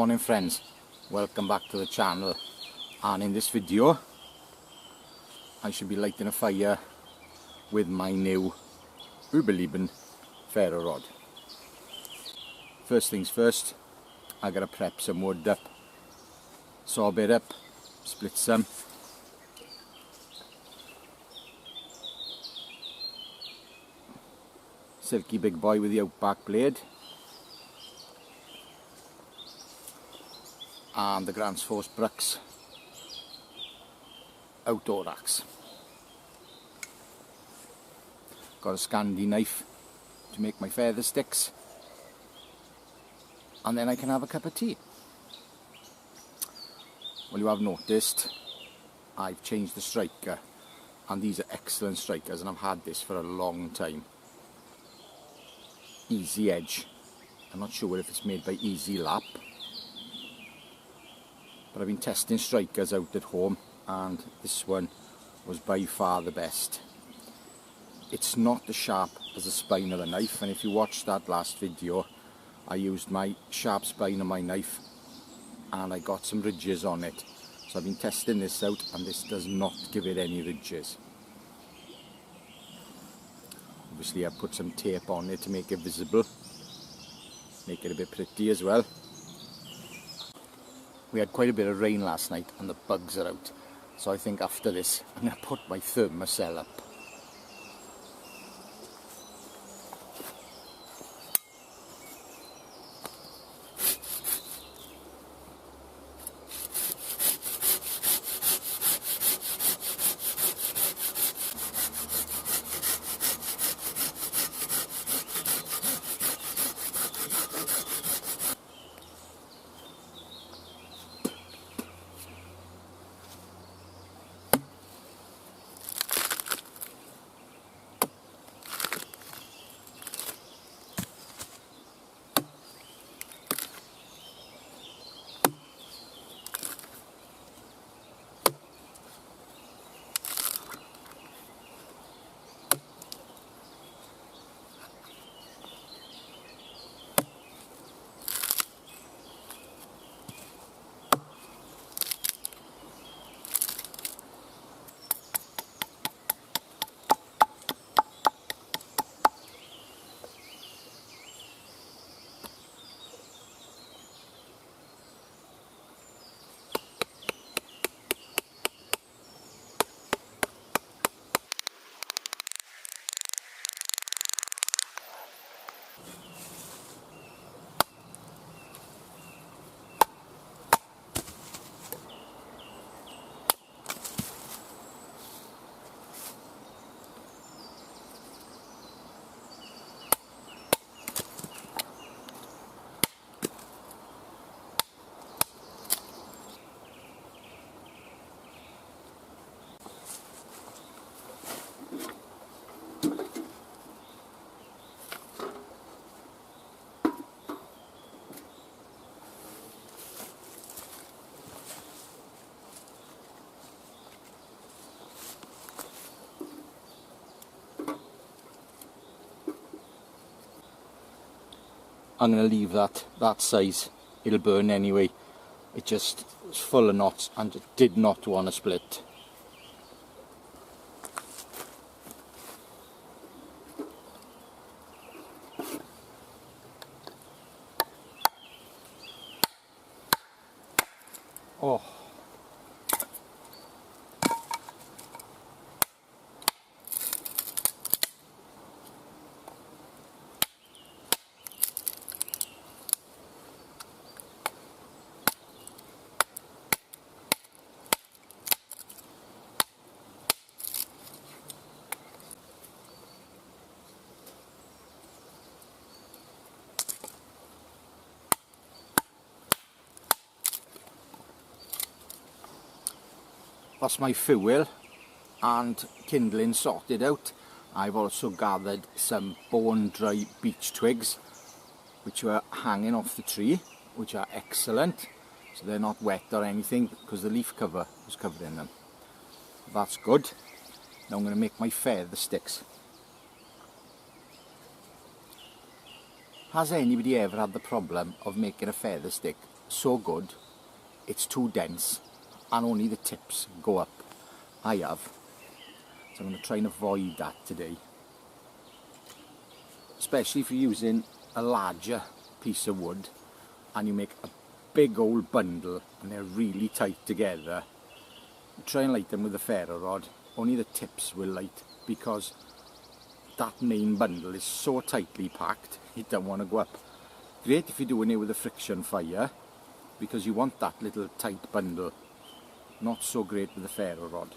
morning friends, welcome back to the channel, and in this video I should be lighting a fire with my new UBERLEBEN Ferrorod. First things first, I gotta prep some wood up, saw a bit up, split some. Silky big boy with the outback blade. And the Grants Force Brooks outdoor axe. Got a Scandi knife to make my feather sticks, and then I can have a cup of tea. Well, you have noticed I've changed the striker, and these are excellent strikers, and I've had this for a long time. Easy Edge. I'm not sure if it's made by Easy Lap, but I've been testing strikers out at home, and this one was by far the best. It's not as sharp as the spine of the knife, and if you watched that last video, I used my sharp spine of my knife and I got some ridges on it. So I've been testing this out, and this does not give it any ridges. Obviously I put some tape on it to make it visible, make it a bit pretty as well. We had quite a bit of rain last night and the bugs are out, so I think after this I'm going to put my thermocell up. I'm going to leave that size, it'll burn anyway. It just was full of knots and it did not want to split. Oh. That's my fuel and kindling sorted out. I've also gathered some bone dry beech twigs which were hanging off the tree, which are excellent, so they're not wet or anything because the leaf cover was covering them. That's good. Now I'm going to make my feather sticks. Has anybody ever had the problem of making a feather stick so good, it's too dense and only the tips go up. I have. So I'm going to try and avoid that today. Especially if you're using a larger piece of wood and you make a big old bundle and they're really tight together. Try and light them with a ferro rod. Only the tips will light because that main bundle is so tightly packed it don't want to go up. Great if you're doing it with a friction fire because you want that little tight bundle. Not so great with a ferro rod.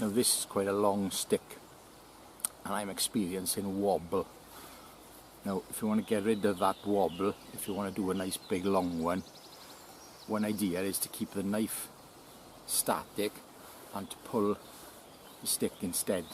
Now this is quite a long stick and I'm experiencing wobble. Now if you want to get rid of that wobble, if you want to do a nice big long one idea is to keep the knife static and to pull the stick instead.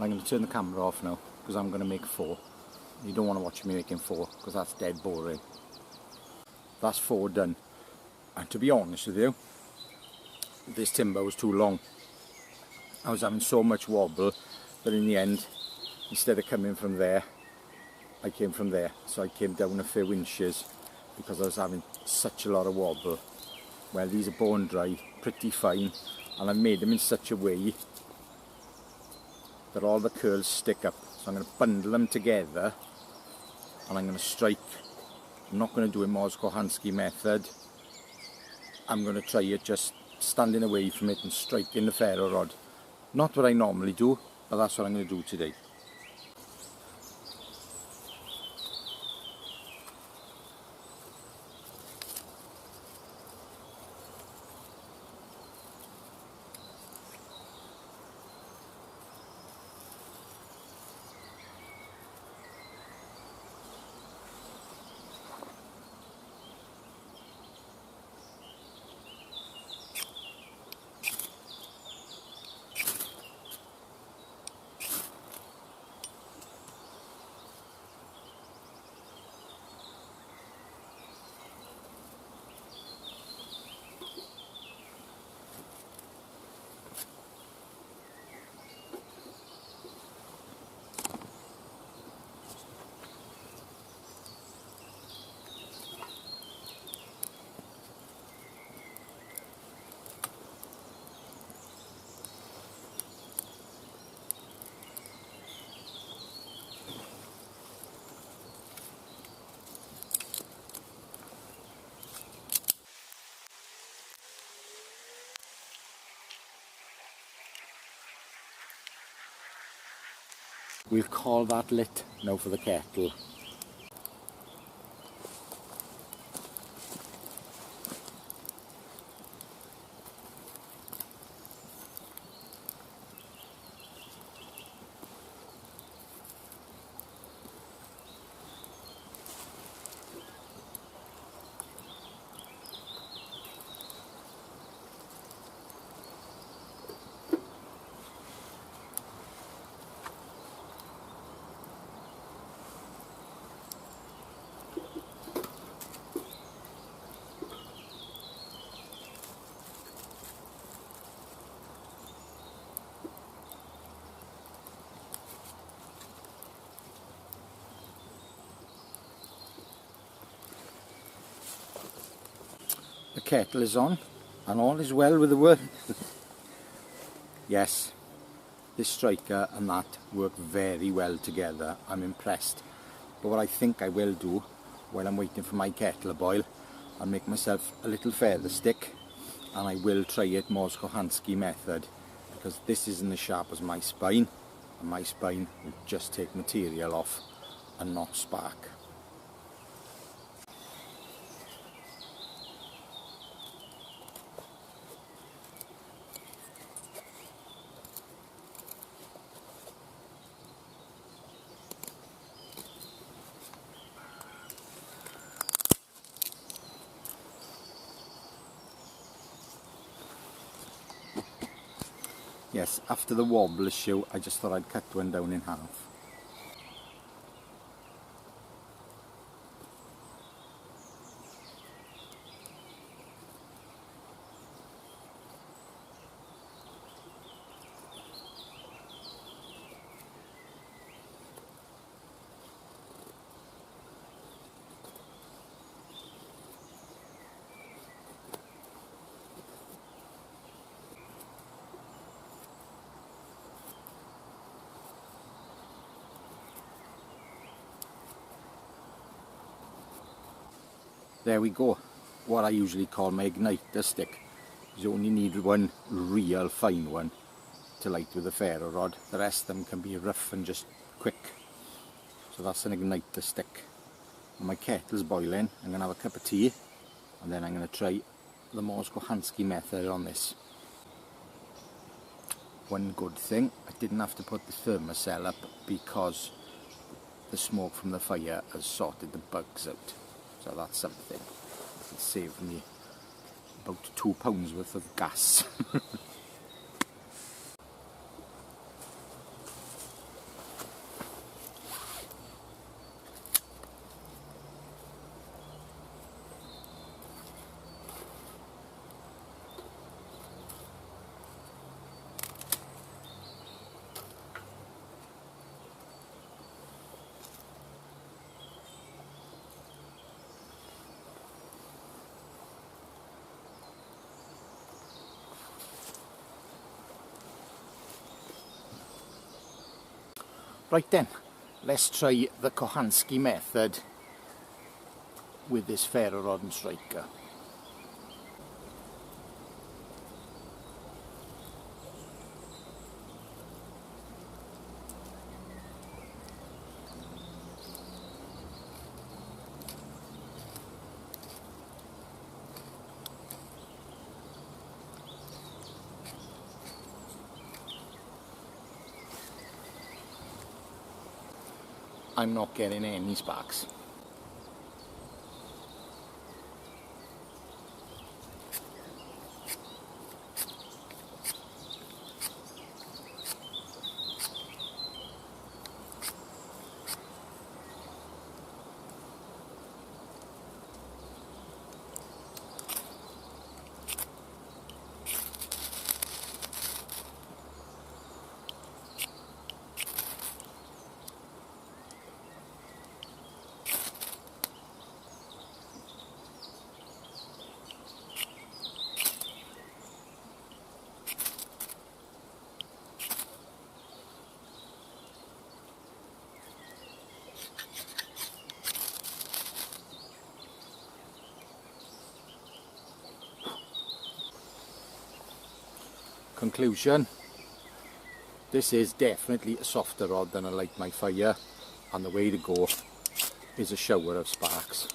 I'm going to turn the camera off now because I'm going to make 4. You don't want to watch me making 4 because that's dead boring. That's 4 done. And to be honest with you, this timber was too long. I was having so much wobble that in the end, instead of coming from there, I came from there. So I came down a few inches because I was having such a lot of wobble. Well, these are bone dry, pretty fine, and I've made them in such a way that all the curls stick up. So I'm going to bundle them together and I'm going to strike. I'm not going to do a kohanski method. I'm going to try it just standing away from it and striking the ferro rod. Not what I normally do, but that's what I'm going to do today. We'll call that lit now for the kettle. The kettle is on and all is well with the wood. Yes, this striker and that work very well together. I'm impressed. But what I think I will do while I'm waiting for my kettle to boil, I'll make myself a little feather stick and I will try it Kohanski method because this isn't as sharp as my spine and my spine will just take material off and not spark. Yes, after the wobble issue, I just thought I'd cut one down in half. There we go, what I usually call my igniter stick. You only need one real fine one to light with a ferro rod. The rest of them can be rough and just quick. So that's an igniter stick. And my kettle's boiling. I'm going to have a cup of tea and then I'm going to try the kohanski method on this. One good thing, I didn't have to put the thermocell up because the smoke from the fire has sorted the bugs out. So that's something. It saved me about £2 worth of gas. Right then, let's try the kohanski method with this ferro rod and striker. I'm not getting any sparks. Conclusion, this is definitely a softer rod than I light my fire, and the way to go is a shower of sparks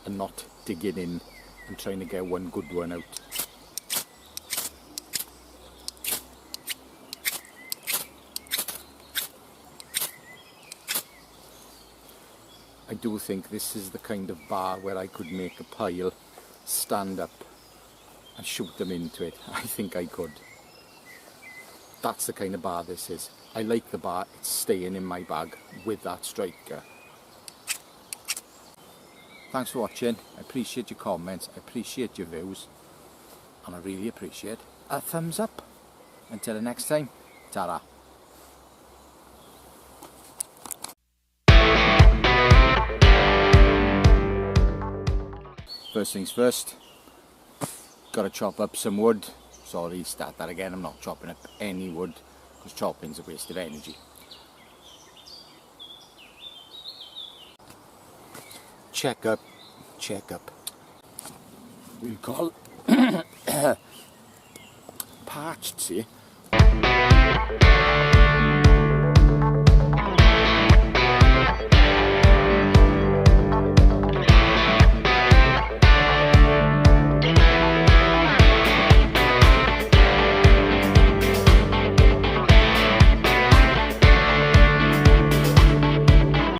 and not digging in and trying to get one good one out. I do think this is the kind of bar where I could make a pile, stand up and shoot them into it. I think I could. That's the kind of bar this is. I like the bar, it's staying in my bag with that striker. Thanks for watching. I appreciate your comments, I appreciate your views, and I really appreciate a thumbs up. Until the next time, ta-ra. First things first, got to chop up some wood. Sorry, start that again. I'm not chopping up any wood because chopping's a waste of energy. Check up. We'll call parched, see? you.